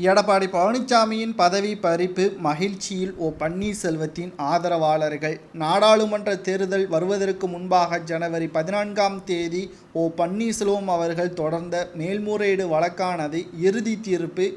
எடப்பாடி பழனிசாமியின் பதவி பறிப்பு மகிழ்ச்சியில் பன்னீர்செல்வத்தின் ஆதரவாளர்கள். நாடாளுமன்ற தேர்தல் வருவதற்கு முன்பாக ஜனவரி 14ஆம் தேதி பன்னீர்செல்வம் அவர்கள் தொடர்ந்த மேல்முறையீடு வழக்கானது இறுதி தீர்ப்பு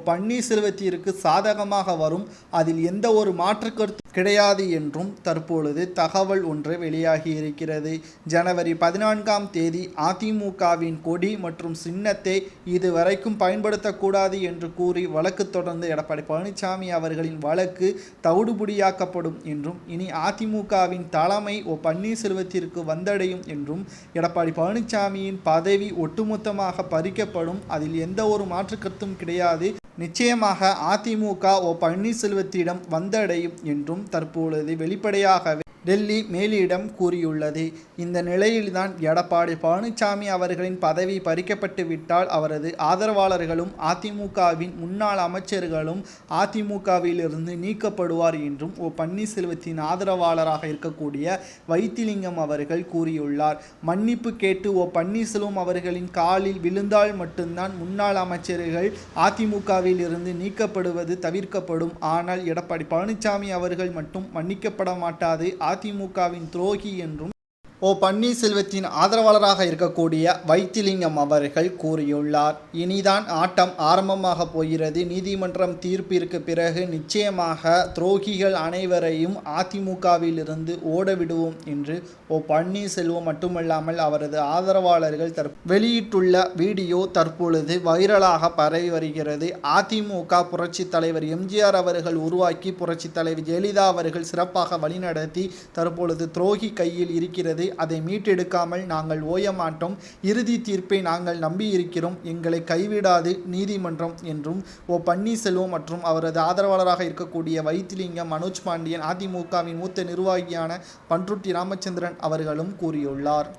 பன்னீர்செல்வத்திற்கு சாதகமாக வரும், அதில் எந்த ஒரு மாற்று கருத்து கிடையாது என்றும் தற்பொழுது தகவல் ஒன்று வெளியாகி இருக்கிறது. ஜனவரி 14ஆம் தேதி அதிமுகவின் கொடி மற்றும் சின்னத்தை இதுவரைக்கும் பயன்படுத்தக்கூடாது என்று கூறி வழக்கு தொடர்ந்து எடப்பாடி பழனிசாமி அவர்களின் வழக்கு தவிடுபடியாக்கப்படும் என்றும், இனி அதிமுகவின் தலைமை பன்னீர்செல்வத்திற்கு வந்தடையும் என்றும், எடப்பாடி பழனிசாமியின் பதவி ஒட்டுமொத்தமாக பறிக்கப்படும், அதில் எந்த ஒரு மாற்று கருத்தும் கிடையாது, நிச்சயமாக அதிமுக பன்னீர்செல்வத்திடம் வந்தடையும் என்றும் தற்பொழுது வெளிப்படையாகவே டெல்லி மேலிடம் கூறியுள்ளது. இந்த நிலையில்தான் எடப்பாடி பழனிசாமி அவர்களின் பதவி பறிக்கப்பட்டு விட்டால் அவரது ஆதரவாளர்களும் அதிமுகவின் முன்னாள் அமைச்சர்களும் அதிமுகவிலிருந்து நீக்கப்படுவார் என்றும் பன்னீர்செல்வத்தின் ஆதரவாளராக இருக்கக்கூடிய வைத்திலிங்கம் அவர்கள் கூறியுள்ளார். மன்னிப்பு கேட்டு பன்னீர்செல்வம் அவர்களின் காலில் விழுந்தால் மட்டும்தான் முன்னாள் அமைச்சர்கள் அதிமுகவில் இருந்து நீக்கப்படுவது தவிர்க்கப்படும். ஆனால் எடப்பாடி பழனிசாமி அவர்கள் மட்டும் மன்னிக்கப்பட மாட்டாது, அதிமுகவின் துரோகி என்றும் பன்னீர்செல்வத்தின் ஆதரவாளராக இருக்கக்கூடிய வைத்திலிங்கம் அவர்கள் கூறியுள்ளார். இனிதான் ஆட்டம் ஆரம்பமாக போகிறது. நீதிமன்றம் தீர்ப்பிற்கு பிறகு நிச்சயமாக துரோகிகள் அனைவரையும் அதிமுகவில் இருந்து ஓடவிடுவோம் என்று பன்னீர்செல்வம் மட்டுமல்லாமல் அவரது ஆதரவாளர்கள் வெளியிட்டுள்ள வீடியோ தற்பொழுது வைரலாக பரவி வருகிறது. அதிமுக புரட்சி தலைவர் எம்ஜிஆர் அவர்கள் உருவாக்கி புரட்சி தலைவர் ஜெயலலிதா அவர்கள் சிறப்பாக வழிநடத்தி தற்பொழுது துரோகி கையில் இருக்கிறது. அதை மீட்டெடுக்காமல் நாங்கள் ஓய மாட்டோம். இறுதி தீர்ப்பை நாங்கள் நம்பியிருக்கிறோம். எங்களை கைவிடாது நீதிமன்றம் என்றும் பன்னீர்செல்வம் மற்றும் அவரது ஆதரவாளராக இருக்கக்கூடிய வைத்திலிங்கம், மனோஜ் பாண்டியன், அதிமுகவின் மூத்த நிர்வாகியான பண்ருட்டி ராமச்சந்திரன் அவர்களும் கூறியுள்ளார்.